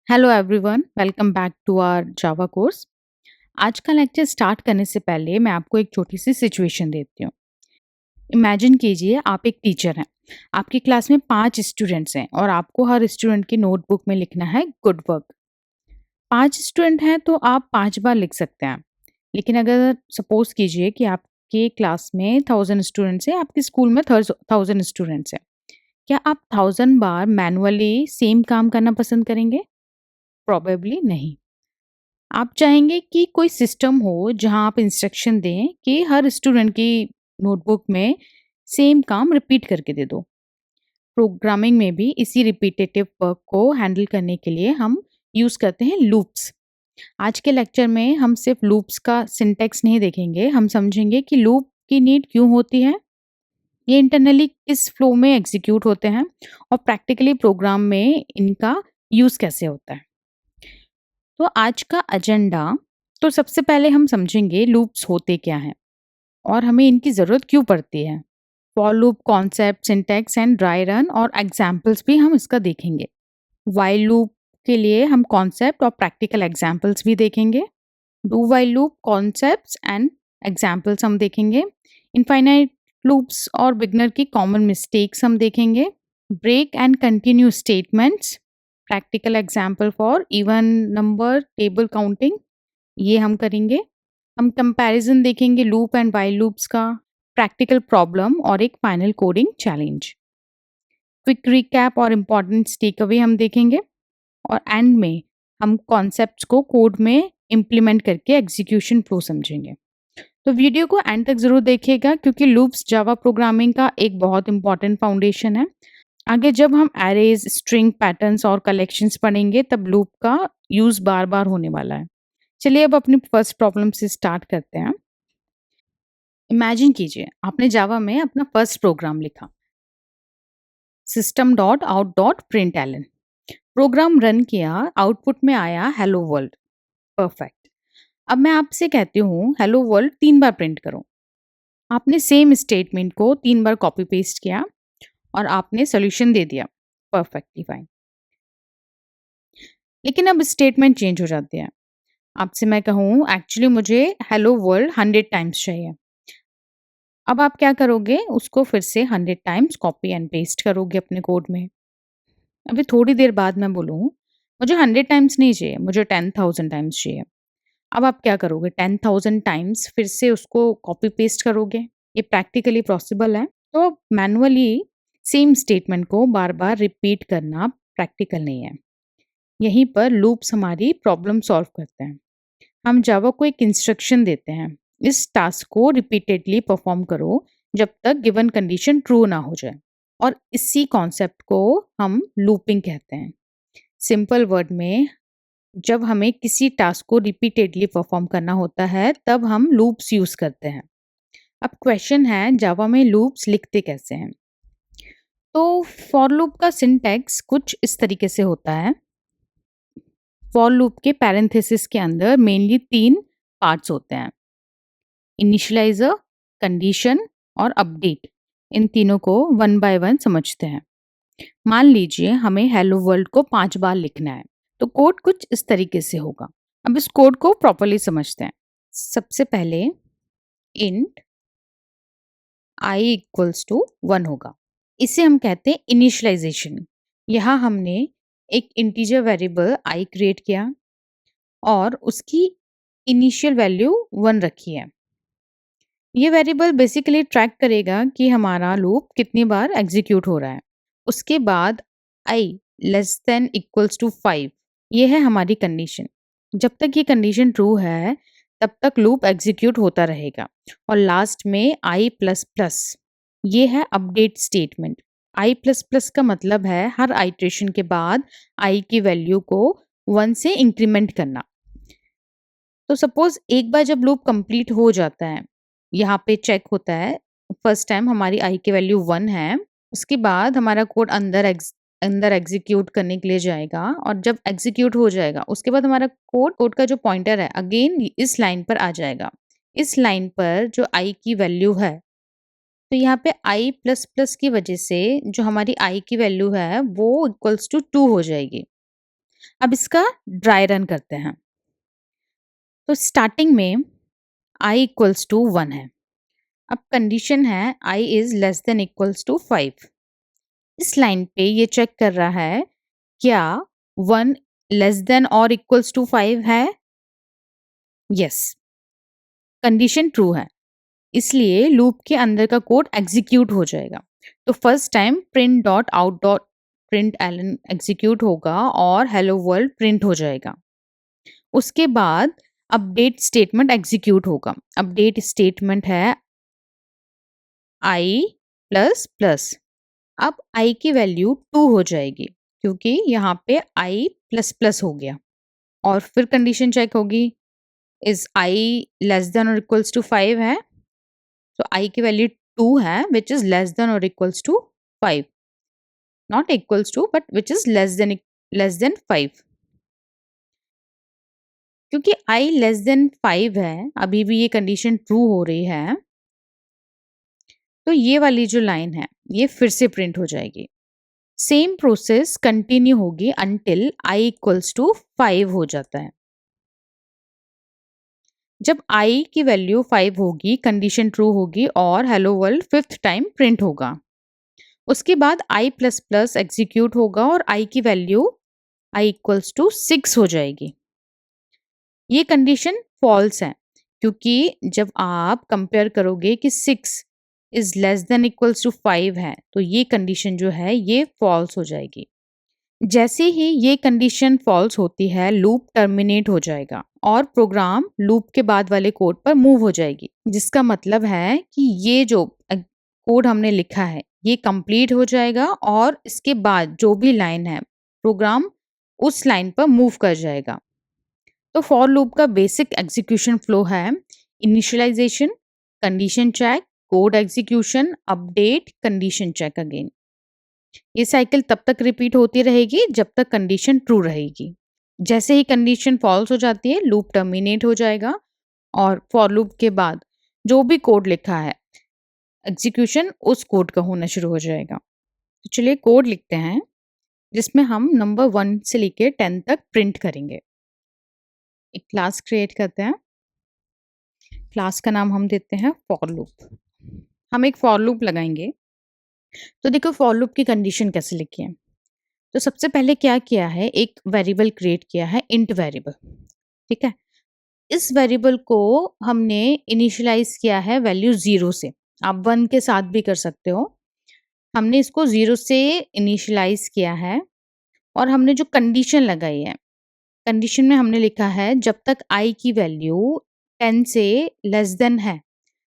Hello everyone, welcome back to our Java course. आज का lecture start करने से पहले मैं आपको एक छोटी सी सिचुएशन देती हूँ। इमेजिन कीजिए आप एक टीचर हैं। आपकी क्लास में 5 स्टूडेंट्स हैं और आपको हर स्टूडेंट की नोटबुक में लिखना है गुड वर्क। 5 स्टूडेंट हैं तो आप 5 बार लिख सकते हैं। लेकिन अगर सपोज कीजिए कि आपके क्लास में 1000 स्टूडेंट्स हैं, आपके स्कूल में 1000 स्टूडेंट्स हैं। क्या आप 1000 बार मैनुअली सेम काम करना पसंद करेंगे? प्रोबेबली नहीं। आप चाहेंगे कि कोई सिस्टम हो जहां आप इंस्ट्रक्शन दें कि हर स्टूडेंट की नोटबुक में सेम काम रिपीट करके दे दो। प्रोग्रामिंग में भी इसी रिपीटेटिव वर्क को हैंडल करने के लिए हम यूज करते हैं लूप्स। आज के लेक्चर में हम सिर्फ लूप्स का सिंटेक्स नहीं देखेंगे, हम समझेंगे कि लूप की नीड क्यों होती है, ये इंटरनली किस फ्लो में एग्जीक्यूट होते हैं और प्रैक्टिकली प्रोग्राम में इनका यूज कैसे होता है। तो आज का एजेंडा, तो सबसे पहले हम समझेंगे लूप्स होते क्या हैं और हमें इनकी ज़रूरत क्यों पड़ती है। For loop concept, syntax and dry run और एग्जाम्पल्स भी हम इसका देखेंगे। व्हाइल लूप के लिए हम कॉन्सेप्ट और प्रैक्टिकल एग्जाम्पल्स भी देखेंगे। Do while loop concepts and examples हम देखेंगे। इनफाइनाइट लूप्स और बिगनर की कॉमन मिस्टेक्स हम देखेंगे। Break and continue statements, practical example for even number table counting, ये हम करेंगे। हम कंपैरिजन देखेंगे लूप एंड व्हाइल लूप्स का, प्रैक्टिकल प्रॉब्लम और एक final coding challenge. Quick recap और इम्पोर्टेंट टेक अवे हम देखेंगे और एंड में हम कॉन्सेप्ट्स को कोड में इम्प्लीमेंट करके एग्जीक्यूशन फ्लो समझेंगे। तो वीडियो को एंड तक जरूर देखिएगा क्योंकि लूप्स जावा प्रोग्रामिंग का एक बहुत इंपॉर्टेंट फाउंडेशन है। आगे जब हम एरेज, स्ट्रिंग पैटर्न्स और कलेक्शंस पढ़ेंगे तब लूप का यूज बार बार होने वाला है। चलिए अब अपनी फर्स्ट प्रॉब्लम से स्टार्ट करते हैं। इमेजिन कीजिए आपने जावा में अपना फर्स्ट प्रोग्राम लिखा, system.out.println। प्रोग्राम रन किया, आउटपुट में आया हेलो वर्ल्ड। परफेक्ट। अब मैं आपसे कहती हूँ हेलो वर्ल्ड 3 बार प्रिंट करो। आपने सेम स्टेटमेंट को 3 बार कॉपी पेस्ट किया और आपने सोल्यूशन दे दिया। Perfectly fine. लेकिन अब स्टेटमेंट चेंज हो जाती है। आपसे मैं कहूँ एक्चुअली मुझे हेलो वर्ल्ड 100 टाइम्स चाहिए। अब आप क्या करोगे, उसको फिर से 100 टाइम्स कॉपी एंड पेस्ट करोगे अपने कोड में। अभी थोड़ी देर बाद मैं बोलूँ मुझे 100 टाइम्स नहीं चाहिए, मुझे 10,000 टाइम्स चाहिए। अब आप क्या करोगे, 10,000 टाइम्स फिर से उसको कॉपी पेस्ट करोगे। ये प्रैक्टिकली पॉसिबल है। तो मैनुअली सेम स्टेटमेंट को बार बार रिपीट करना प्रैक्टिकल नहीं है। यहीं पर लूप्स हमारी प्रॉब्लम सॉल्व करते हैं। हम जावा को एक इंस्ट्रक्शन देते हैं, इस टास्क को रिपीटेडली परफॉर्म करो जब तक गिवन कंडीशन ट्रू ना हो जाए, और इसी कॉन्सेप्ट को हम लूपिंग कहते हैं। सिंपल वर्ड में, जब हमें किसी टास्क को रिपीटेडली परफॉर्म करना होता है तब हम लूप्स यूज करते हैं। अब क्वेश्चन है जावा में लूप्स लिखते कैसे हैं। तो फॉर लूप का सिंटैक्स कुछ इस तरीके से होता है। फॉर लूप के पैरेंथेसिस के अंदर मेनली 3 पार्ट्स होते हैं, इनिशियलाइजर, कंडीशन और अपडेट। इन तीनों को वन बाय वन समझते हैं। मान लीजिए हमें हेलो वर्ल्ड को 5 बार लिखना है, तो कोड कुछ इस तरीके से होगा। अब इस कोड को प्रॉपर्ली समझते हैं। सबसे पहले इंट i इक्वल्स टू 1 होगा, इसे हम कहते हैं इनिशियलाइजेशन। यहाँ हमने एक इंटीजर वेरिएबल i क्रिएट किया और उसकी इनिशियल वैल्यू 1 रखी है। ये वेरिएबल बेसिकली ट्रैक करेगा कि हमारा लूप कितनी बार एग्जीक्यूट हो रहा है। उसके बाद i less than equals to 5, ये है हमारी कंडीशन। जब तक ये कंडीशन ट्रू है तब तक लूप एग्जीक्यूट होता रहेगा। और लास्ट में i प्लस प्लस, ये है update statement. i plus plus का मतलब है हर आइट्रेशन के बाद i की वैल्यू को 1 से इंक्रीमेंट करना। तो सपोज एक बार जब लूप कंप्लीट हो जाता है, यहाँ पे चेक होता है, फर्स्ट टाइम हमारी आई की वैल्यू 1 है, उसके बाद हमारा कोड अंदर एग्जीक्यूट करने के लिए जाएगा और जब एग्जीक्यूट हो जाएगा उसके बाद हमारा कोड का जो पॉइंटर है अगेन इस लाइन पर आ जाएगा। इस लाइन पर जो आई की वैल्यू है, तो यहाँ पे आई प्लस प्लस की वजह से जो हमारी आई की वैल्यू है वो इक्वल्स टू 2 हो जाएगी। अब इसका ड्राई रन करते हैं। तो स्टार्टिंग में i इक्वल्स टू 1 है। अब कंडीशन है i is less than equals to 5। इस लाइन पे ये चेक कर रहा है क्या 1 लेस देन और इक्वल्स टू 5 है। यस, कंडीशन ट्रू है, इसलिए लूप के अंदर का कोड एग्जीक्यूट हो जाएगा। तो first time print dot out dot print Elon execute होगा और हेलो वर्ल्ड प्रिंट हो जाएगा। उसके बाद अपडेट स्टेटमेंट एग्जीक्यूट होगा। अपडेट स्टेटमेंट है आई प्लस प्लस। अब आई की वैल्यू 2 हो जाएगी क्योंकि यहाँ पे आई प्लस प्लस हो गया। और फिर कंडीशन चेक होगी, इज आई लेस देन और इक्वल्स टू 5 है। तो आई की वैल्यू 2 है विच इज लेस देन और equals to 5, not equals to but which is less than 5। क्योंकि आई लेस देन 5 है, अभी भी ये कंडीशन ट्रू हो रही है, तो ये वाली जो लाइन है ये फिर से प्रिंट हो जाएगी। सेम प्रोसेस कंटिन्यू होगी अंटिल आई इक्वल्स टू 5 हो जाता है। जब आई की वैल्यू 5 होगी, कंडीशन ट्रू होगी और hello world 5th time print होगा। उसके बाद आई प्लस प्लस एग्जीक्यूट होगा और आई की वैल्यू आई इक्वल्स टू 6 हो जाएगी। ये कंडीशन फॉल्स है क्योंकि जब आप कंपेयर करोगे कि 6 is less than equals to 5 है, तो ये कंडीशन जो है ये फॉल्स हो जाएगी। जैसे ही ये कंडीशन फॉल्स होती है, लूप टर्मिनेट हो जाएगा और प्रोग्राम लूप के बाद वाले कोड पर मूव हो जाएगी, जिसका मतलब है कि ये जो कोड हमने लिखा है ये कंप्लीट हो जाएगा और इसके बाद जो भी लाइन है प्रोग्राम उस लाइन पर मूव कर जाएगा। तो फॉर लूप का बेसिक एग्जीक्यूशन फ्लो है initialization, condition check, code execution, update, condition check again. ये साइकिल तब तक रिपीट होती रहेगी जब तक कंडीशन ट्रू रहेगी। जैसे ही कंडीशन फॉल्स हो जाती है, लूप टर्मिनेट हो जाएगा और फॉर लूप के बाद जो भी कोड लिखा है एग्जीक्यूशन उस कोड का होना शुरू हो जाएगा। तो चलिए कोड लिखते हैं जिसमें हम नंबर 1 से लेके 10 तक प्रिंट करेंगे। एक क्लास क्रिएट करते हैं। क्लास का नाम हम देते हैं फॉर लूप। हम एक फॉर लूप लगाएंगे। तो देखो फॉर लूप की कंडीशन कैसे लिखी है। तो सबसे पहले क्या किया है, एक वेरिएबल क्रिएट किया है इंट वेरिएबल। ठीक है, इस वेरिएबल को हमने इनिशियलाइज किया है वैल्यू 0 से। आप 1 के साथ भी कर सकते हो। हमने इसको 0 से इनिशियलाइज किया है और हमने जो कंडीशन लगाई है, कंडीशन में हमने लिखा है जब तक आई की वैल्यू 10 से लेस देन है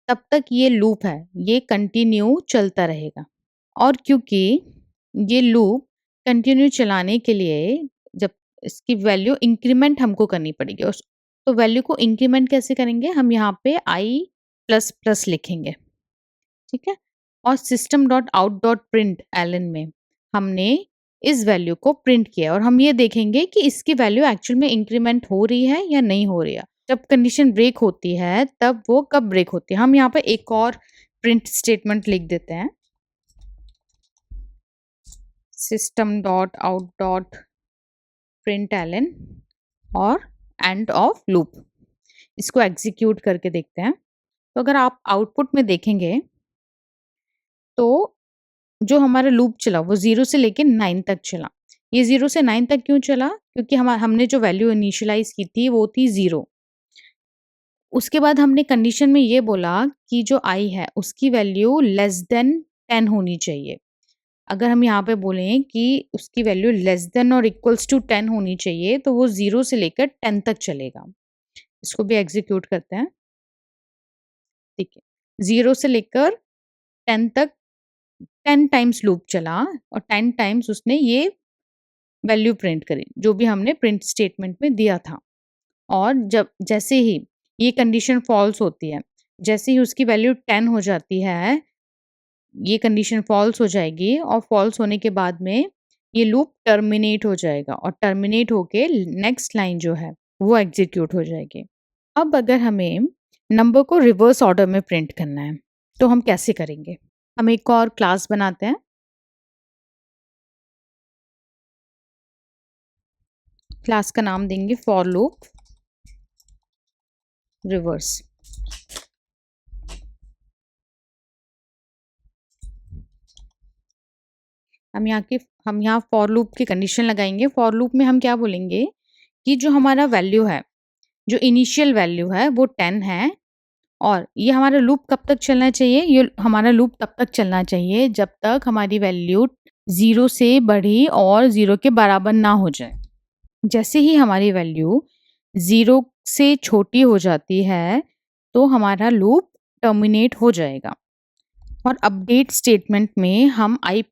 तब तक ये लूप है, ये कंटिन्यू चलता रहेगा। और क्योंकि ये लूप कंटिन्यू चलाने के लिए जब इसकी वैल्यू इंक्रीमेंट हमको करनी पड़ेगी, तो वैल्यू को इंक्रीमेंट कैसे करेंगे, हम यहाँ पे आई प्लस प्लस लिखेंगे। ठीक है, और system dot out dot print Elon में हमने इस वैल्यू को प्रिंट किया और हम ये देखेंगे कि इसकी वैल्यू एक्चुअल में इंक्रीमेंट हो रही है या नहीं हो रही है। जब कंडीशन ब्रेक होती है तब वो कब ब्रेक होती है, हम यहाँ पे एक और प्रिंट स्टेटमेंट लिख देते हैं, system dot out dot print Elon और एंड ऑफ लूप। इसको एग्जीक्यूट करके देखते हैं। तो अगर आप आउटपुट में देखेंगे तो जो हमारा लूप चला वो 0 से लेके 9 तक चला। ये 0 से 9 तक क्यों चला, क्योंकि हमने जो वैल्यू इनिशियलाइज की थी वो थी 0। उसके बाद हमने कंडीशन में ये बोला कि जो आई है उसकी वैल्यू लेस देन 10 होनी चाहिए। अगर हम यहाँ पे बोलें कि उसकी वैल्यू लेस देन और इक्वल्स टू 10 होनी चाहिए तो वो 0 से लेकर 10 तक चलेगा। इसको भी एग्जीक्यूट करते हैं। ठीक है, 0 से लेकर 10 तक 10 टाइम्स लूप चला और 10 टाइम्स उसने ये वैल्यू प्रिंट करी जो भी हमने प्रिंट स्टेटमेंट में दिया था। और जब जैसे ही ये कंडीशन फॉल्स होती है, जैसे ही उसकी वैल्यू 10 हो जाती है, ये कंडीशन फॉल्स हो जाएगी और फॉल्स होने के बाद में ये लूप टर्मिनेट हो जाएगा और टर्मिनेट होके नेक्स्ट लाइन जो है वो एग्जीक्यूट हो जाएगी। अब अगर हमें नंबर को रिवर्स ऑर्डर में प्रिंट करना है तो हम कैसे करेंगे, हम एक और क्लास बनाते हैं। क्लास का नाम देंगे फॉर लूप रिवर्स। हम यहाँ फॉर लूप की कंडीशन लगाएंगे। फॉर लूप में हम क्या बोलेंगे कि जो हमारा वैल्यू है, जो इनिशियल वैल्यू है वो 10 है और ये हमारा लूप कब तक चलना चाहिए? ये हमारा लूप तब तक चलना चाहिए जब तक हमारी वैल्यू 0 से बड़ी और 0 के बराबर ना हो जाए। जैसे ही हमारी वैल्यू 0 से छोटी हो जाती है, तो हमारा लूप टर्मिनेट हो जाएगा। और अपडेट स्टेटमेंट में हम i++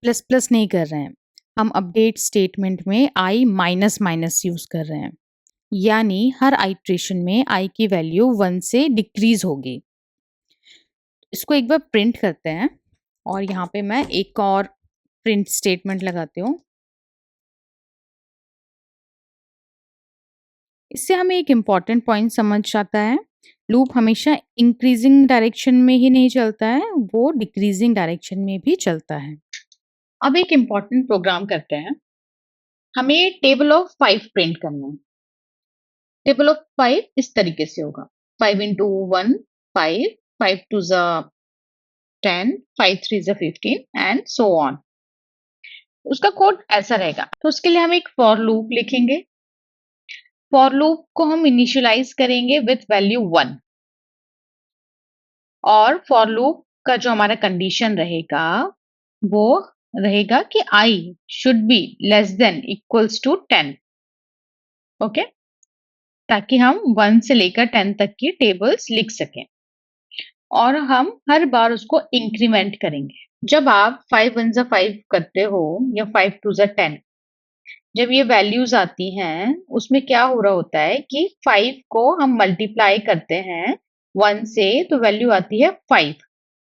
नहीं कर रहे हैं, हम अपडेट स्टेटमेंट में i माइनस माइनस यूज़ कर रहे हैं। यानी हर आइट्रेशन में i की वैल्यू 1 से डिक्रीज़ होगी। इसको एक बार प्रिंट करते हैं और यहाँ पे मैं एक और प्रिंट स्टेटमेंट लगाती हूँ। इससे हमें एक इम्पॉर्टेंट पॉइंट समझ आता है, लूप हमेशा इंक्रीजिंग डायरेक्शन में ही नहीं चलता है, वो डिक्रीजिंग डायरेक्शन में भी चलता है। अब एक इम्पॉर्टेंट प्रोग्राम करते हैं। हमें टेबल ऑफ 5 प्रिंट करना है। टेबल ऑफ 5 इस तरीके से होगा, 5 into 1 5, 5 2 the 10, 5 3 the 15 and so on. उसका कोड ऐसा रहेगा। तो उसके लिए हम एक फॉर लूप लिखेंगे। फॉर लूप को हम इनिशियलाइज करेंगे विथ वैल्यू 1 और फॉर लूप का जो हमारा कंडीशन रहेगा वो रहेगा कि i should be less than equals to 10। Okay, ताकि हम 1 से लेकर 10 तक की टेबल्स लिख सकें और हम हर बार उसको इंक्रीमेंट करेंगे। जब आप 5 1 जा 5 करते हो या 5 2 जा 10, जब ये वैल्यूज आती हैं उसमें क्या हो रहा होता है कि 5 को हम मल्टीप्लाई करते हैं 1 से तो वैल्यू आती है 5,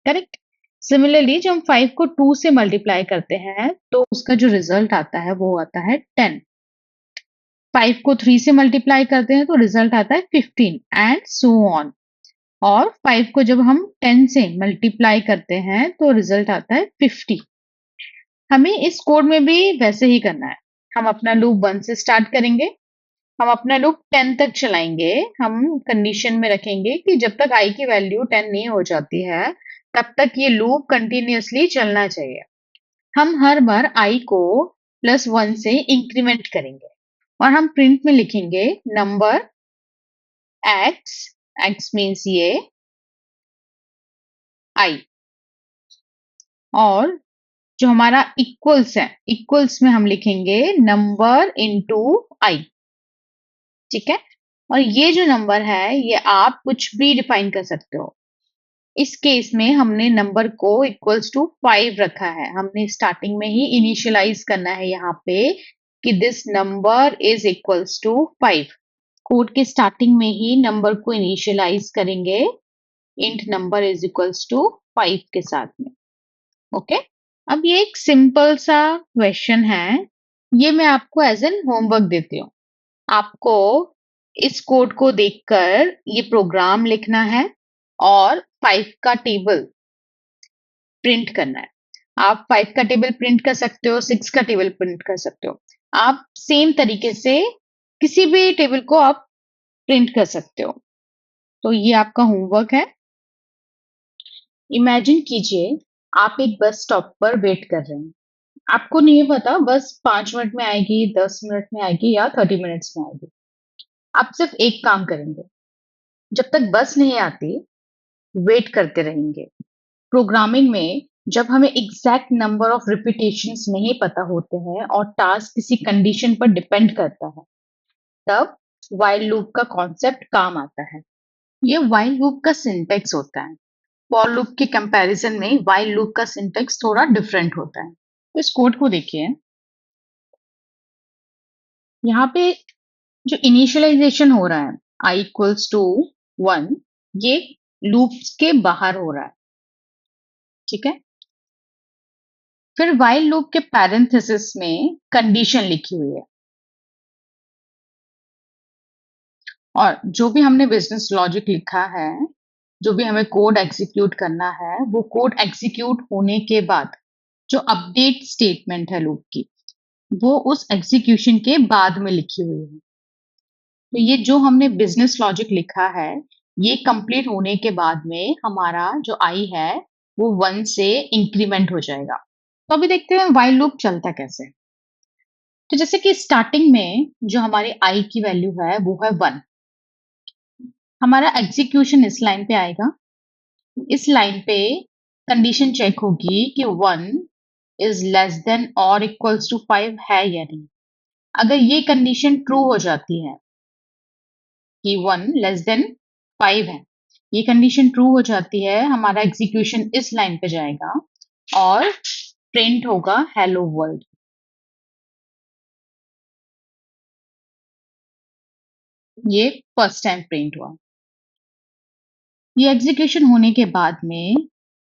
करेक्ट। सिमिलरली जब हम 5 को 2 से मल्टीप्लाई करते हैं तो उसका जो रिजल्ट आता है वो आता है 10। 5 को 3 से मल्टीप्लाई करते हैं तो रिजल्ट आता है 15 एंड सो ऑन। और 5 को जब हम 10 से मल्टीप्लाई करते हैं तो रिजल्ट आता है 50। हमें इस कोड में भी वैसे ही करना है। हम अपना लूप 1 से स्टार्ट करेंगे, हम अपना लूप 10 तक चलाएंगे। हम कंडीशन में रखेंगे कि जब तक i की वैल्यू 10 नहीं हो जाती है तब तक ये लूप कंटिन्यूअसली चलना चाहिए। हम हर बार i को +1 से इंक्रीमेंट करेंगे और हम प्रिंट में लिखेंगे नंबर x मीन्स ये i, और जो हमारा इक्वल्स है, इक्वल्स में हम लिखेंगे नंबर इनटू i। ठीक है, और ये जो नंबर है ये आप कुछ भी डिफाइन कर सकते हो। इस केस में हमने नंबर को इक्वल्स टू 5 रखा है। हमने स्टार्टिंग में ही इनिशियलाइज करना है यहाँ पे कि this number is equals to 5। Code के स्टार्टिंग में ही नंबर को इनिशियलाइज करेंगे int number is equals to 5 के साथ में। ओके, अब ये एक सिंपल सा क्वेश्चन है, ये मैं आपको एज एन होमवर्क देती हूँ। आपको इस कोड को देखकर ये प्रोग्राम लिखना है और 5 का टेबल प्रिंट करना है। आप 5 का टेबल प्रिंट कर सकते हो, 6 का टेबल प्रिंट कर सकते हो। आप सेम तरीके से किसी भी टेबल को आप प्रिंट कर सकते हो। तो ये आपका होमवर्क है। इमेजिन कीजिए आप एक बस स्टॉप पर वेट कर रहे हैं। आपको नहीं पता बस 5 मिनट में आएगी, 10 मिनट में आएगी या 30 मिनट्स में आएगी। आप सिर्फ एक काम करेंगे, जब तक बस नहीं आती वेट करते रहेंगे। प्रोग्रामिंग में जब हमें एग्जैक्ट नंबर ऑफ रिपीटेशंस नहीं पता होते हैं और टास्क किसी कंडीशन पर डिपेंड करता है, तब व्हाइल लूप का कॉन्सेप्ट काम आता है। ये व्हाइल लूप का सिंटैक्स होता है। फॉर लूप के कंपैरिजन में व्हाइल लूप का सिंटैक्स थोड़ा डिफरेंट होता है। तो इस कोड को देखिए, यहाँ पे जो इनिशियलाइजेशन हो रहा है i इक्वल्स टू 1, ये लूप्स के बाहर हो रहा है। ठीक है, फिर while लूप के पैरेंथेसिस में कंडीशन लिखी हुई है और जो भी हमने बिजनेस लॉजिक लिखा है, जो भी हमें कोड एग्जीक्यूट करना है, वो कोड एग्जीक्यूट होने के बाद जो अपडेट स्टेटमेंट है लूप की, वो उस एग्जीक्यूशन के बाद में लिखी हुई है। तो ये जो हमने बिजनेस लॉजिक लिखा है, ये कंप्लीट होने के बाद में हमारा जो आई है, वो 1 से इंक्रीमेंट हो जाएगा। तो अभी देखते हैं व्हाइल लूप चलता कैसे है। तो जैसे कि स्टार्टिंग में जो हमारी आई की वैल्यू है, वो है 1। हमारा एग्जीक्यूशन इस लाइन पे आएगा। इस लाइन पे कंडीशन चेक होगी कि 1 इज लेस देन और इक्वल्स टू 5 है या नहीं। अगर ये कंडीशन ट्रू हो जाती है कि 1 लेस देन 5 है, ये कंडीशन ट्रू हो जाती है, हमारा एग्जीक्यूशन इस लाइन पे जाएगा और प्रिंट होगा हेलो वर्ल्ड। ये फर्स्ट टाइम प्रिंट हुआ। ये एग्जीक्यूशन होने के बाद में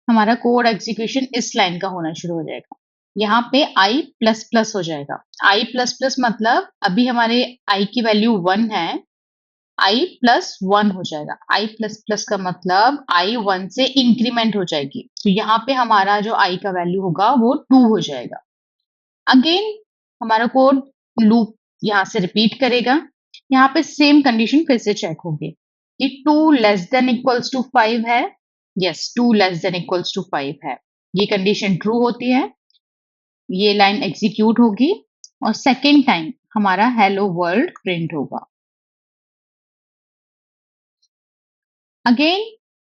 हमारा कोड एग्जीक्यूशन इस लाइन का होना शुरू हो जाएगा। यहाँ पे आई प्लस प्लस हो जाएगा। आई प्लस प्लस मतलब अभी हमारे आई की वैल्यू 1 है, आई प्लस 1 हो जाएगा। आई प्लस प्लस का मतलब आई 1 से इंक्रीमेंट हो जाएगी। तो यहाँ पे हमारा जो आई का वैल्यू होगा वो 2 हो जाएगा। अगेन हमारा कोड लूप यहाँ से रिपीट करेगा। यहाँ पे सेम कंडीशन फिर से चेक होगी कि 2 लेस देन इक्वल्स टू 5 है। Yes, 2 less than equals to 5 है। ये कंडीशन ट्रू होती है, ये लाइन एग्जीक्यूट होगी और सेकेंड टाइम हमारा हेलो वर्ल्ड प्रिंट होगा। अगेन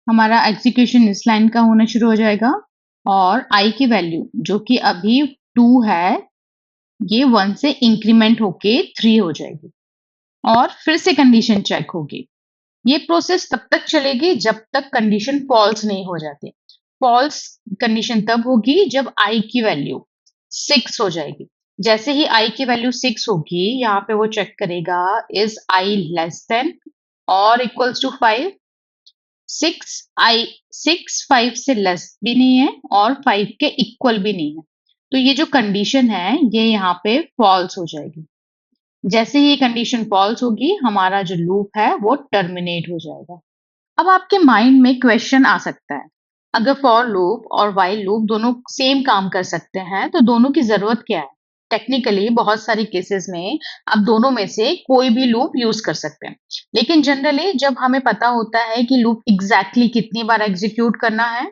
हमारा एग्जीक्यूशन इस लाइन का होना शुरू हो जाएगा और आई की वैल्यू जो कि अभी 2 है, ये 1 से इंक्रीमेंट होके 3 हो जाएगी और फिर से कंडीशन चेक होगी। ये प्रोसेस तब तक चलेगी जब तक कंडीशन फॉल्स नहीं हो जाती। फॉल्स कंडीशन तब होगी जब आई की वैल्यू 6 हो जाएगी। जैसे ही आई की वैल्यू 6 होगी, यहाँ पे वो चेक करेगा इज आई लेस देन और इक्वल्स टू 5। 6 5 से लेस भी नहीं है और 5 के इक्वल भी नहीं है। तो ये जो कंडीशन है, ये यहाँ पे फॉल्स हो जाएगी। जैसे ही ये कंडीशन फॉल्स होगी, हमारा जो लूप है वो टर्मिनेट हो जाएगा। अब आपके माइंड में क्वेश्चन आ सकता है, अगर फॉर लूप और व्हाइल लूप दोनों सेम काम कर सकते हैं, तो दोनों की जरूरत क्या है? टेक्निकली बहुत सारे केसेस में आप दोनों में से कोई भी लूप यूज कर सकते हैं, लेकिन जनरली जब हमें पता होता है कि लूप एग्जैक्टली कितनी बार एग्जीक्यूट करना है,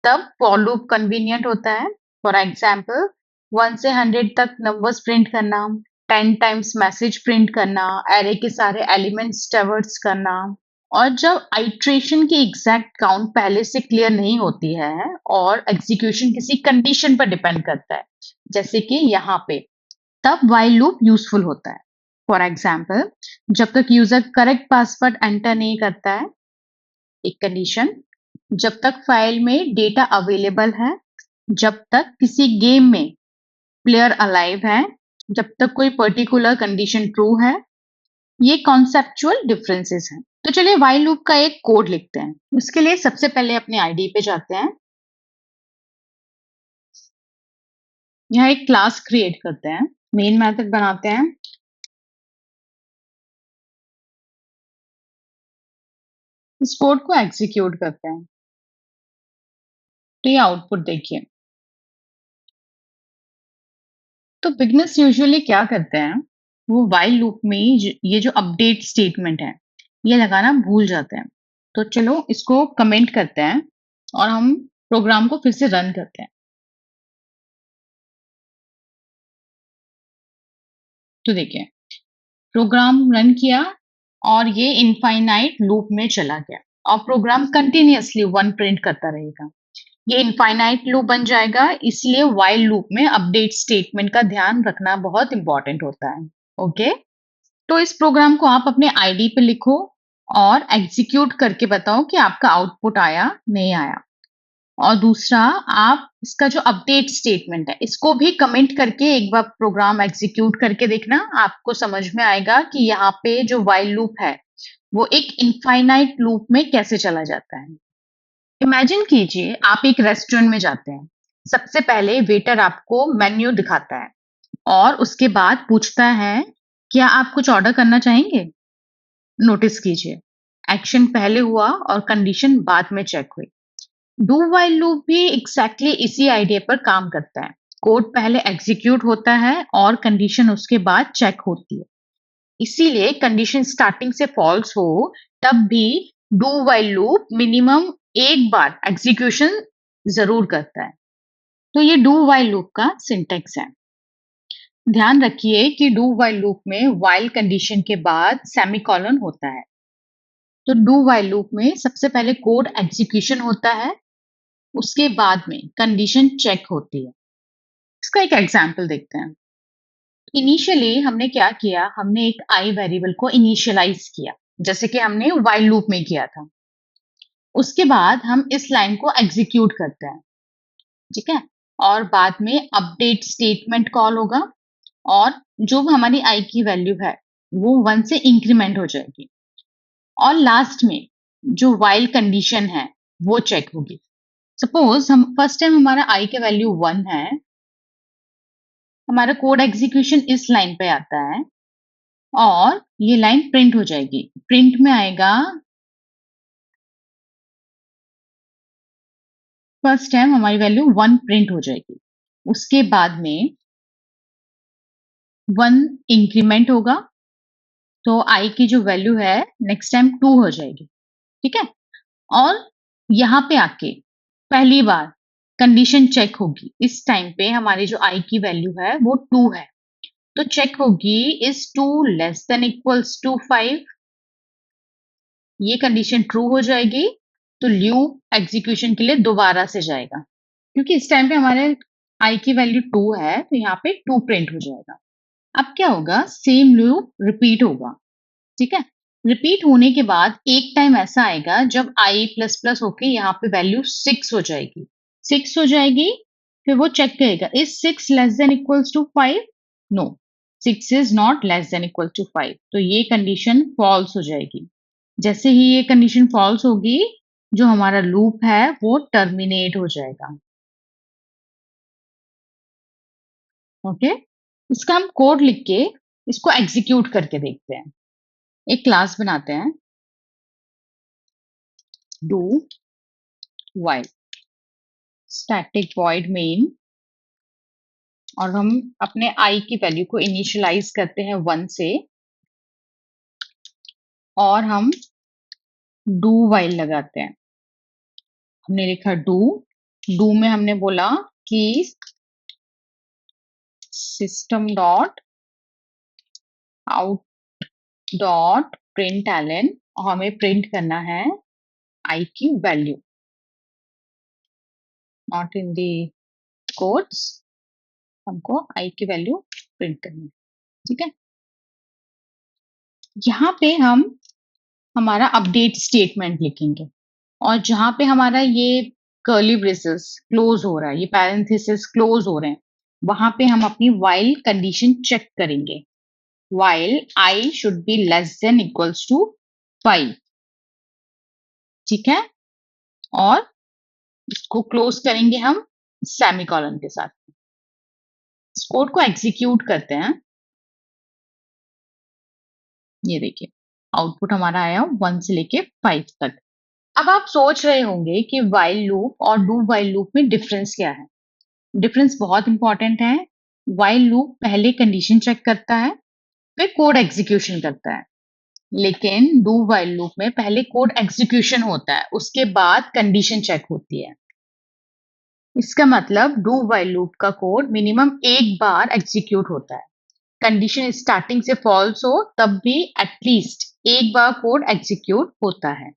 तब फॉर लूप कन्वीनियंट होता है। फॉर एग्जाम्पल 1 से 100 तक नंबर्स प्रिंट करना, 10 टाइम्स मैसेज प्रिंट करना, एरे के सारे एलिमेंट्स ट्रैवर्स करना। और जब आइट्रेशन की एग्जैक्ट काउंट पहले से क्लियर नहीं होती है और एग्जीक्यूशन किसी कंडीशन पर डिपेंड करता है, जैसे कि यहाँ पे, तब व्हाइल लूप यूजफुल होता है। फॉर एग्जाम्पल, जब तक यूजर करेक्ट पासवर्ड एंटर नहीं करता है, एक कंडीशन, जब तक फाइल में डेटा अवेलेबल है, जब तक किसी गेम में प्लेयर अलाइव है, जब तक कोई पर्टिकुलर कंडीशन ट्रू है, ये कॉन्सेप्चुअल डिफरेंसेस हैं। तो चलिए व्हाइल लूप का एक कोड लिखते हैं। उसके लिए सबसे पहले अपने आईडी पे जाते हैं। यहाँ एक क्लास क्रिएट करते हैं, मेन मेथड बनाते हैं। इस कोड को एग्जीक्यूट करते हैं। तो ये आउटपुट देखिए। तो बिगनर्स यूजुअली क्या करते हैं, वो व्हाइल लूप में ये जो अपडेट स्टेटमेंट है, ये लगाना भूल जाते हैं। तो चलो इसको कमेंट करते हैं और हम प्रोग्राम को फिर से रन करते हैं। तो देखिए, प्रोग्राम रन किया और ये इनफाइनाइट लूप में चला गया और प्रोग्राम कंटिन्यूअसली 1 प्रिंट करता रहेगा। ये इनफाइनाइट लूप बन जाएगा, इसलिए व्हाइल लूप में अपडेट स्टेटमेंट का ध्यान रखना बहुत इंपॉर्टेंट होता है। ओके, तो इस प्रोग्राम को आप अपने आईडी पे लिखो और एग्जीक्यूट करके बताओ कि आपका आउटपुट आया नहीं आया। और दूसरा, आप इसका जो अपडेट स्टेटमेंट है, इसको भी कमेंट करके एक बार प्रोग्राम एग्जीक्यूट करके देखना, आपको समझ में आएगा कि यहाँ पे जो व्हाइल लूप है, वो एक इनफाइनाइट लूप में कैसे चला जाता है। इमेजिन कीजिए आप एक रेस्टोरेंट में जाते हैं। सबसे पहले वेटर आपको मेन्यू दिखाता है और उसके बाद पूछता है, क्या आप कुछ ऑर्डर करना चाहेंगे? नोटिस कीजिए, एक्शन पहले हुआ और कंडीशन बाद में चेक हुई। डू व्हाइल लूप भी एग्जैक्टली इसी आइडिया पर काम करता है। कोड पहले एग्जीक्यूट होता है और कंडीशन उसके बाद चेक होती है। इसीलिए कंडीशन स्टार्टिंग से फॉल्स हो तब भी डू वाइल लूप मिनिमम एक बार एग्जीक्यूशन जरूर करता है। तो ये डू वाइल लूप का सिंटेक्स है। ध्यान रखिए कि डू वाइल लूप में वाइल कंडीशन के बाद सेमीकोलन होता है। तो डू वाइल लूप में सबसे पहले कोड एग्जीक्यूशन होता है, उसके बाद में कंडीशन चेक होती है। इसका एक एग्जांपल देखते हैं। इनिशियली हमने क्या किया, हमने एक आई वेरिएबल को इनिशियलाइज किया, जैसे कि हमने वाइल लूप में किया था। उसके बाद हम इस लाइन को एग्जीक्यूट करते हैं, ठीक है, और बाद में अपडेट स्टेटमेंट कॉल होगा और जो हमारी आई की वैल्यू है वो 1 से इंक्रीमेंट हो जाएगी और लास्ट में जो वाइल कंडीशन है वो चेक होगी। सपोज हम फर्स्ट टाइम हमारा आई के वैल्यू 1 है, हमारा कोड एग्जीक्यूशन इस लाइन पे आता है और ये लाइन प्रिंट हो जाएगी। प्रिंट में आएगा फर्स्ट टाइम हमारी वैल्यू 1 प्रिंट हो जाएगी। उसके बाद में 1 इंक्रीमेंट होगा तो आई की जो वैल्यू है नेक्स्ट टाइम 2 हो जाएगी, ठीक है। और यहाँ पे आके पहली बार कंडीशन चेक होगी। इस टाइम पे हमारी जो आई की वैल्यू है वो 2 है, तो चेक होगी is 2 less than equals to 5। ये कंडीशन ट्रू हो जाएगी तो लूप एग्जीक्यूशन के लिए दोबारा से जाएगा, क्योंकि इस टाइम पे हमारे आई की वैल्यू 2 है तो यहाँ पे 2 प्रिंट हो जाएगा। अब क्या होगा, सेम लूप रिपीट होगा, ठीक है। रिपीट होने के बाद एक टाइम ऐसा आएगा जब आई प्लस प्लस होके यहाँ पे वैल्यू 6 हो जाएगी। 6 हो जाएगी, फिर वो चेक करेगा is 6 less than equals to 5। No, 6 is not less than equal to 5, तो ये कंडीशन फॉल्स हो जाएगी। जैसे ही ये कंडीशन फॉल्स होगी, जो हमारा लूप है वो टर्मिनेट हो जाएगा। ओके, इसका हम कोड लिख के इसको एग्जीक्यूट करके देखते हैं। एक क्लास बनाते हैं, do while static void main, और हम अपने आई की वैल्यू को इनिशियलाइज करते हैं 1 से और हम डू वाइल लगाते हैं। हमने लिखा डू, डू में हमने बोला कि system dot out dot print Elon, और हमें प्रिंट करना है आई की value, not in the codes, हमको आई की वैल्यू प्रिंट करनी है, ठीक है। यहाँ पे हम हमारा अपडेट स्टेटमेंट लिखेंगे और जहां पे हमारा ये कर्ली ब्रेसेस क्लोज हो रहा है, ये पैरेंथेसिस क्लोज हो रहे हैं, वहां पे हम अपनी वाइल कंडीशन चेक करेंगे। While I should be less than equals to 5, ठीक है। और इसको क्लोज करेंगे हम सेमीकोलन के साथ। इस कोड को एग्जीक्यूट करते हैं। ये देखिए आउटपुट हमारा आया 1 से लेके 5 तक। अब आप सोच रहे होंगे कि वाइल लूप और डू वाइल लूप में डिफरेंस क्या है। डिफरेंस बहुत इंपॉर्टेंट है। वाइल लूप पहले कंडीशन चेक करता है, फिर कोड एग्जीक्यूशन करता है, लेकिन डू वाइल लूप में पहले कोड एग्जीक्यूशन होता है, उसके बाद कंडीशन चेक होती है। इसका मतलब डू वाइल लूप का कोड मिनिमम एक बार एग्जीक्यूट होता है। कंडीशन स्टार्टिंग से फॉल्स हो तब भी एटलीस्ट एक बार कोड एग्जीक्यूट होता है।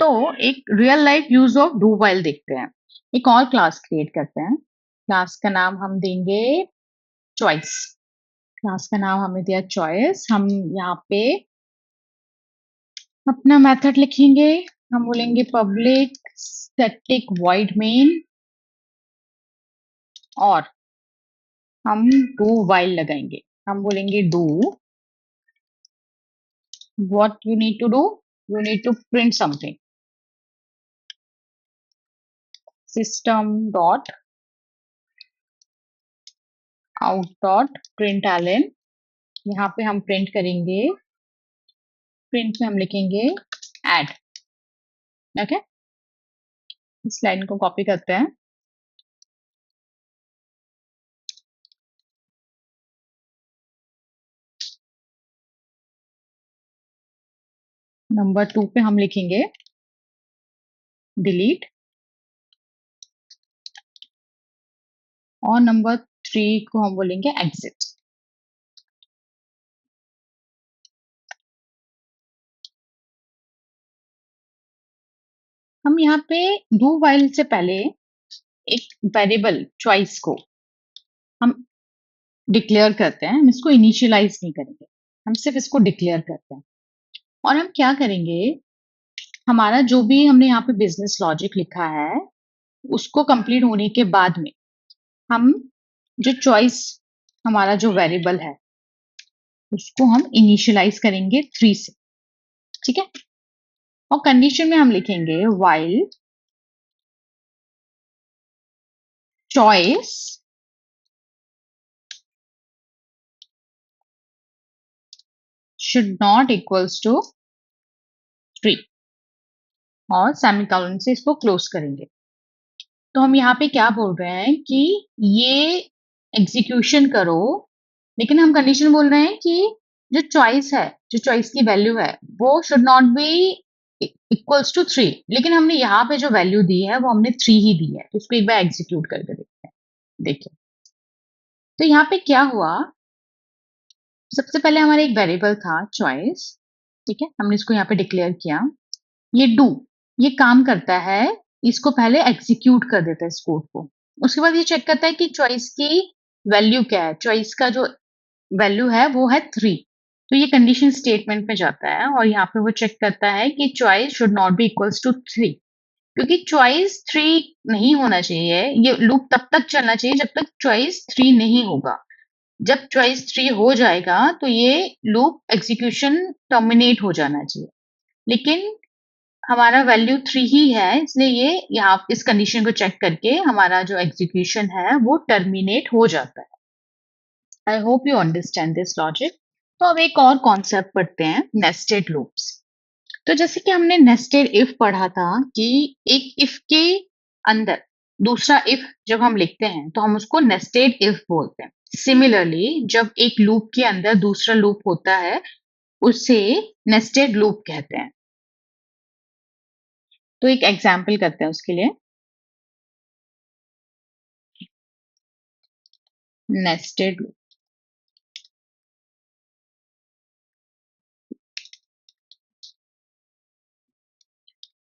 तो एक real life use of do while देखते हैं। एक और क्लास क्रिएट करते हैं। क्लास का नाम हम देंगे चॉइस। क्लास का नाम हमने दिया चॉइस। हम यहाँ पे अपना मेथड लिखेंगे। हम बोलेंगे पब्लिक स्टैटिक वॉइड मेन और हम डू वाइल लगाएंगे। हम बोलेंगे do what you need to do, you need to print something, system dot out dot print LN. यहाँ पे हम प्रिंट करेंगे, प्रिंट में हम लिखेंगे ऐड। ओके, इस लाइन को कॉपी करते हैं। नंबर 2 पे हम लिखेंगे डिलीट और नंबर 3 को हम बोलेंगे एग्जिट। हम यहाँ पे डू व्हाइल से पहले एक वेरिएबल चॉइस को हम डिक्लेयर करते हैं। हम इसको इनिशियलाइज नहीं करेंगे, हम सिर्फ इसको डिक्लेयर करते हैं। और हम क्या करेंगे, हमारा जो भी हमने यहाँ पे बिजनेस लॉजिक लिखा है उसको कंप्लीट होने के बाद में हम जो चॉइस, हमारा जो वेरिएबल है उसको हम इनिशियलाइज करेंगे 3 से। ठीक है, और कंडीशन में हम लिखेंगे while choice should not equals to 3 और सेमीकोलन से इसको क्लोज करेंगे। तो हम यहाँ पे क्या बोल रहे हैं कि ये एग्जीक्यूशन करो, लेकिन हम कंडीशन बोल रहे हैं कि जो चॉइस है, जो चॉइस की वैल्यू है वो should not be equals to 3, लेकिन हमने यहाँ पे जो वैल्यू दी है वो हमने 3 ही दी है। तो इसको एक बार एग्जीक्यूट करके देखते हैं। देखिए, तो यहाँ पे क्या हुआ, सबसे पहले हमारा एक वेरिएबल था चॉइस। ठीक है, हमने इसको यहाँ पे डिक्लेयर किया। ये डू, ये काम करता है, इसको पहले एग्जीक्यूट कर देता है इस कोड को। उसके बाद ये चेक करता है कि चॉइस की वैल्यू क्या है। चॉइस का जो वैल्यू है वो है 3। तो ये कंडीशन स्टेटमेंट में जाता है और यहाँ पे वो चेक करता है कि choice should not be equals to 3, क्योंकि चॉइस 3 नहीं होना चाहिए। ये लूप तब तक चलना चाहिए जब तक चॉइस 3 नहीं होगा। जब चॉइस 3 हो जाएगा तो ये लूप एग्जीक्यूशन टर्मिनेट हो जाना चाहिए, लेकिन हमारा वैल्यू 3 ही है, इसलिए ये यहाँ इस कंडीशन को चेक करके हमारा जो एग्जीक्यूशन है वो टर्मिनेट हो जाता है। I hope you understand this logic. तो अब एक और कॉन्सेप्ट पढ़ते हैं, नेस्टेड लूप्स। तो जैसे कि हमने नेस्टेड इफ पढ़ा था कि एक इफ के अंदर दूसरा इफ जब हम लिखते हैं तो हम उसको नेस्टेड इफ बोलते हैं। सिमिलरली जब एक लूप के अंदर दूसरा लूप होता है उसे नेस्टेड लूप कहते हैं। तो एक एग्जाम्पल करते हैं उसके लिए, nested loop.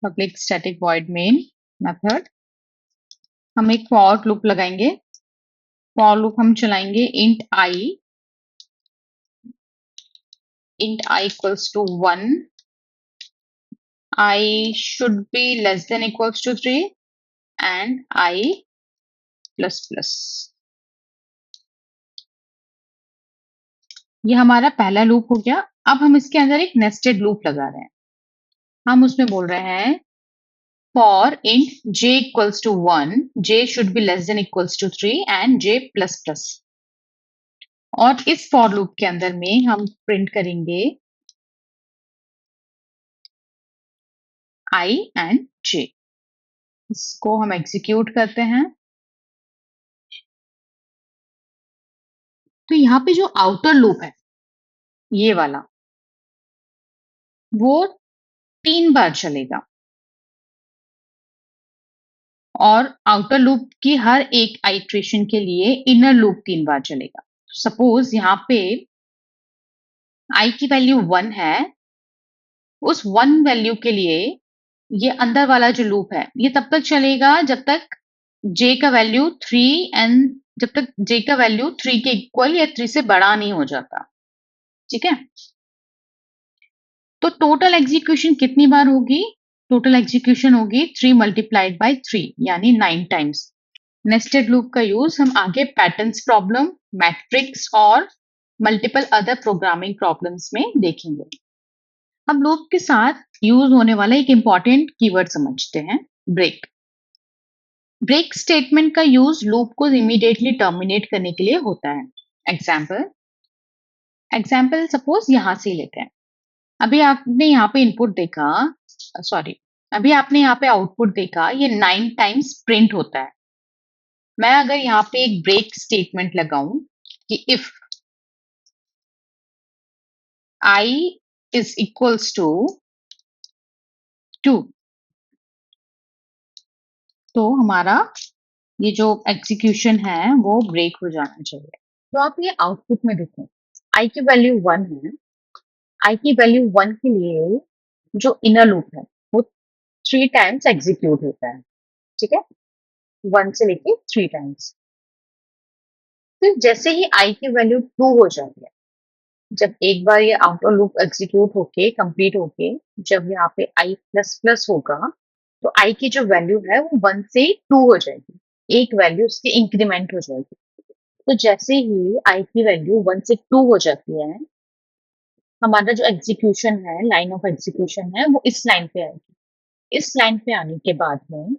Public static void main method, हम एक फॉर लूप लगाएंगे। फॉर लूप हम चलाएंगे int i equals to 1, I should be less than equals to 3 and I plus plus। ये हमारा पहला लूप हो गया। अब हम इसके अंदर एक नेस्टेड लूप लगा रहे हैं। हम उसमें बोल रहे हैं for int j equals to 1, j should be less than equals to 3 and j plus plus। और इस for लूप के अंदर में हम प्रिंट करेंगे i and j। इसको हम एग्जीक्यूट करते हैं। तो यहाँ पे जो आउटर लूप है ये वाला, वो 3 बार चलेगा और आउटर लूप की हर एक आइट्रेशन के लिए इनर लूप 3 बार चलेगा। सपोज यहाँ पे i की वैल्यू 1 है, उस 1 वैल्यू के लिए ये अंदर वाला जो लूप है ये तब तक चलेगा जब तक j का वैल्यू 3 एंड जब तक j का वैल्यू 3 के इक्वल या 3 से बड़ा नहीं हो जाता। ठीक है, तो टोटल एग्जीक्यूशन कितनी बार होगी? टोटल एग्जीक्यूशन होगी 3 मल्टीप्लाइड बाय 3 यानी 9 टाइम्स। नेस्टेड लूप का यूज हम आगे पैटर्न्स प्रॉब्लम, मैट्रिक्स और मल्टीपल अदर प्रोग्रामिंग प्रॉब्लम्स में देखेंगे। अब लूप के साथ यूज होने वाला एक इंपॉर्टेंट कीवर्ड समझते हैं, ब्रेक। ब्रेक स्टेटमेंट का यूज लूप को इमीडिएटली टर्मिनेट करने के लिए होता है। एग्जाम्पल सपोज यहां से लेते हैं। अभी आपने यहाँ पे इनपुट देखा, सॉरी, अभी आपने यहाँ पे आउटपुट देखा, ये 9 टाइम्स प्रिंट होता है। मैं अगर यहाँ पे एक ब्रेक स्टेटमेंट लगाऊं कि if i is equals to 2, तो हमारा ये जो एग्जीक्यूशन है वो ब्रेक हो जाना चाहिए। तो आप ये आउटपुट में देखें, आई की वैल्यू 1 है। आई की वैल्यू 1 के लिए जो इनर लूप है वो 3 टाइम्स एग्जीक्यूट होता है, ठीक है, 1 से लेके 3 टाइम्स। फिर जैसे ही आई की वैल्यू 2 हो जाती है, जब एक बार ये आउटर लूप एग्जीक्यूट होके कंप्लीट होके जब यहाँ पे आई प्लस प्लस होगा, तो आई की जो वैल्यू है वो 1 से 2 हो जाएगी, एक वैल्यू उसकी इंक्रीमेंट हो जाएगी। तो जैसे ही आई की वैल्यू 1 से 2 हो जाती है, हमारा जो एग्जीक्यूशन है, लाइन ऑफ एग्जीक्यूशन है, वो इस लाइन पे आएगी। इस लाइन पे आने के बाद में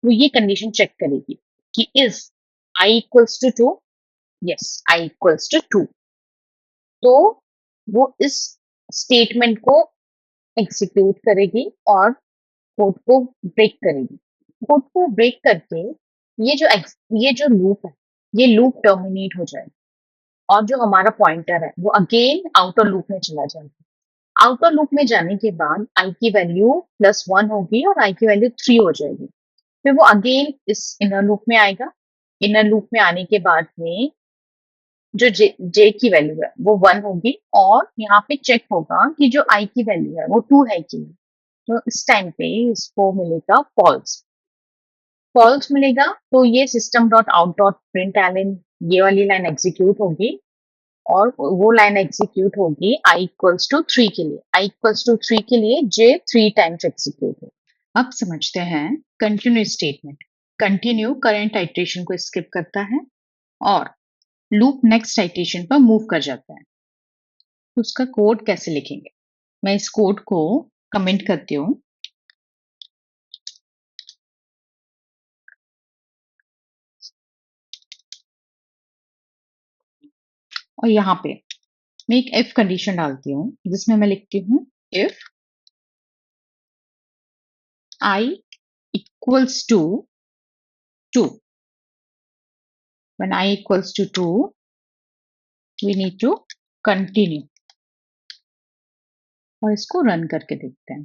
वो ये कंडीशन चेक करेगी कि is I equals to 2, yes I equals to 2। तो वो इस स्टेटमेंट को एग्जीक्यूट करेगी और कोड को ब्रेक करेगी। कोड को ब्रेक करके ये जो लूप है, ये लूप टर्मिनेट हो जाएगा और जो हमारा पॉइंटर है वो अगेन आउटर लूप में चला जाएगा। आउटर लूप में जाने के बाद आई की वैल्यू +1 होगी और आई की वैल्यू 3 हो जाएगी। फिर वो अगेन इस इनर लूप में आएगा। इनर लूप में आने के बाद में जो जे की वैल्यू है वो 1 होगी और यहाँ पे चेक होगा कि जो आई की वैल्यू है वो 2 है कि नहीं। तो इस टाइम पे इसको मिलेगा फॉल्स। फॉल्स मिलेगा तो ये system dot out dot print LN ये वाली लाइन एग्जीक्यूट होगी और वो लाइन एग्जीक्यूट होगी आई इक्वल्स टू 3 के लिए। आई इक्वल्स टू 3 के लिए जे 3 टाइम्स एग्जीक्यूट हो। अब समझते हैं continue statement. Continue current iteration को स्किप करता है और लूप नेक्स्ट आइट्रेशन पर मूव कर जाता है। तो उसका कोड कैसे लिखेंगे? मैं इस कोड को कमेंट करती हूँ। और यहाँ पे मैं एक इफ कंडीशन डालती हूँ जिसमें मैं लिखती हूँ if I equals to 2। When I equals to 2, we need to continue। और इसको रन करके देखते हैं।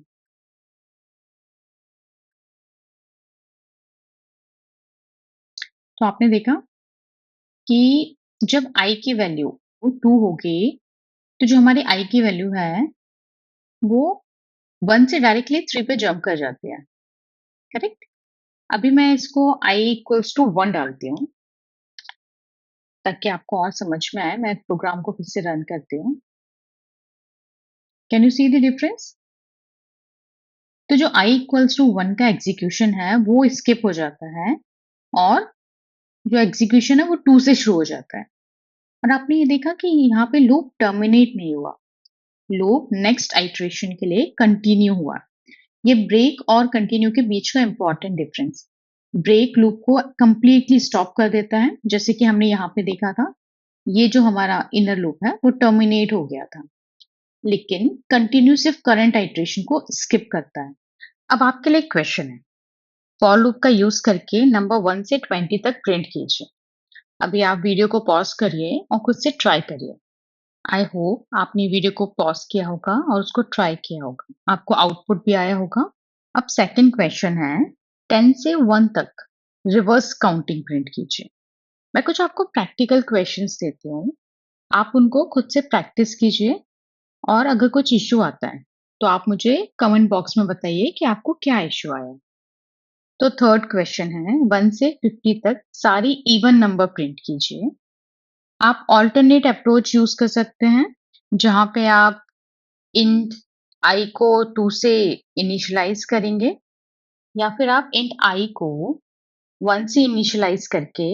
तो आपने देखा कि जब i की वैल्यू 2 होगी तो जो हमारी i की वैल्यू है वो 1 से डायरेक्टली 3 पे जंप कर जाती है, करेक्ट। अभी मैं इसको i इक्वल्स टू 1 डालती हूँ ताकि आपको और समझ में आए। मैं प्रोग्राम को फिर से रन करती हूँ। Can you see the difference? तो जो i इक्वल्स टू 1 का एग्जीक्यूशन है वो स्किप हो जाता है और जो एग्जीक्यूशन है वो 2 से शुरू हो जाता है। और आपने ये देखा कि यहाँ पे लूप टर्मिनेट नहीं हुआ, लूप नेक्स्ट आइट्रेशन के लिए कंटिन्यू हुआ। ये ब्रेक और कंटिन्यू के बीच का इंपॉर्टेंट डिफरेंस। ब्रेक लूप को कंप्लीटली स्टॉप कर देता है, जैसे कि हमने यहाँ पे देखा था। ये जो हमारा इनर लूप है वो टर्मिनेट हो गया था, लेकिन कंटिन्यू सिर्फ करंट आइट्रेशन को स्किप करता है। अब आपके लिए क्वेश्चन है, फॉर लूप का यूज करके नंबर 1 से 20 तक प्रिंट कीजिए। अभी आप वीडियो को पॉज करिए और खुद से ट्राई करिए। आई होप आपने वीडियो को पॉज किया होगा और उसको ट्राई किया होगा, आपको आउटपुट भी आया होगा। अब सेकंड क्वेश्चन है, 10 से 1 तक रिवर्स काउंटिंग प्रिंट कीजिए। मैं कुछ आपको प्रैक्टिकल क्वेश्चंस देती हूँ, आप उनको खुद से प्रैक्टिस कीजिए और अगर कुछ इश्यू आता है तो आप मुझे कमेंट बॉक्स में बताइए कि आपको क्या इश्यू आया। तो थर्ड क्वेश्चन है, 1 से 50 तक सारी इवन नंबर प्रिंट कीजिए। आप ऑल्टरनेट अप्रोच यूज कर सकते हैं जहां पे आप इंट आई को 2 से इनिशियलाइज करेंगे या फिर आप इंट आई को 1 से इनिशियलाइज करके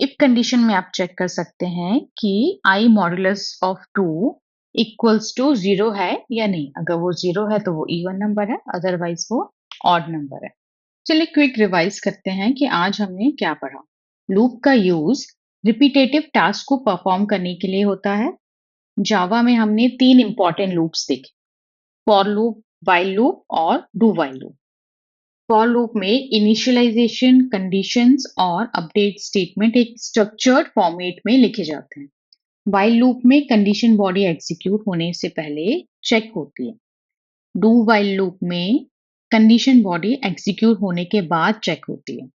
इफ कंडीशन में आप चेक कर सकते हैं कि आई मॉडुलस ऑफ 2 इक्वल्स टू 0 है या नहीं। अगर वो 0 है तो वो इवन नंबर है, अदरवाइज वो ऑड नंबर है। चलिए क्विक रिवाइज करते हैं कि आज हमने क्या पढ़ा। लूप का यूज रिपीटेटिव टास्क को परफॉर्म करने के लिए होता है। जावा में हमने 3 इंपॉर्टेंट लूप्स देखे, फॉर लूप, व्हाइल लूप और do while loop. For loop में इनिशियलाइजेशन, कंडीशंस और अपडेट स्टेटमेंट एक स्ट्रक्चर्ड फॉर्मेट में लिखे जाते हैं। व्हाइल लूप में कंडीशन बॉडी एग्जीक्यूट होने से पहले चेक होती है। डू व्हाइल लूप में कंडीशन बॉडी एग्जीक्यूट होने के बाद चेक होती है।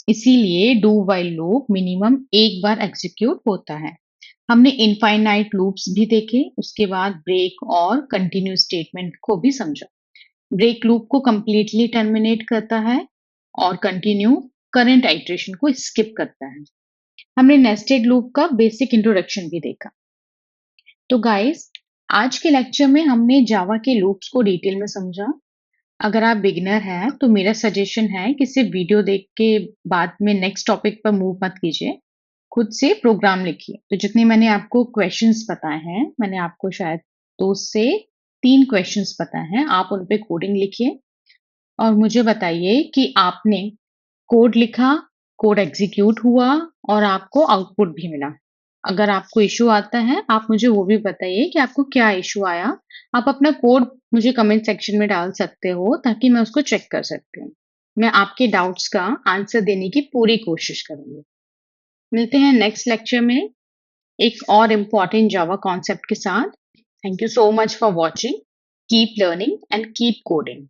इसीलिए डू व्हाइल लूप मिनिमम एक बार एग्जीक्यूट होता है। हमने इनफाइनाइट लूप्स भी देखे, उसके बाद ब्रेक और कंटिन्यू स्टेटमेंट को भी समझा। ब्रेक लूप को कंप्लीटली टर्मिनेट करता है और कंटिन्यू करंट आइटरेशन को स्किप करता है। हमने नेस्टेड लूप का बेसिक इंट्रोडक्शन भी देखा। तो गाइस, आज के लेक्चर में हमने जावा के लूप्स को डिटेल में समझा। अगर आप बिगिनर हैं तो मेरा सजेशन है कि सिर्फ वीडियो देख के बाद में नेक्स्ट टॉपिक पर मूव मत कीजिए, खुद से प्रोग्राम लिखिए। तो जितने मैंने आपको क्वेश्चंस बताए हैं, मैंने आपको शायद 2 से 3 क्वेश्चंस बताए हैं, आप उन पे कोडिंग लिखिए और मुझे बताइए कि आपने कोड लिखा, कोड एग्जीक्यूट हुआ और आपको आउटपुट भी मिला। अगर आपको इश्यू आता है, आप मुझे वो भी बताइए कि आपको क्या इश्यू आया। आप अपना कोड मुझे कमेंट सेक्शन में डाल सकते हो ताकि मैं उसको चेक कर सकती हूँ। मैं आपके डाउट्स का आंसर देने की पूरी कोशिश करूँगी। मिलते हैं नेक्स्ट लेक्चर में एक और इम्पोर्टेंट जावा कॉन्सेप्ट के साथ। Thank you so much for watching. Keep learning and keep coding.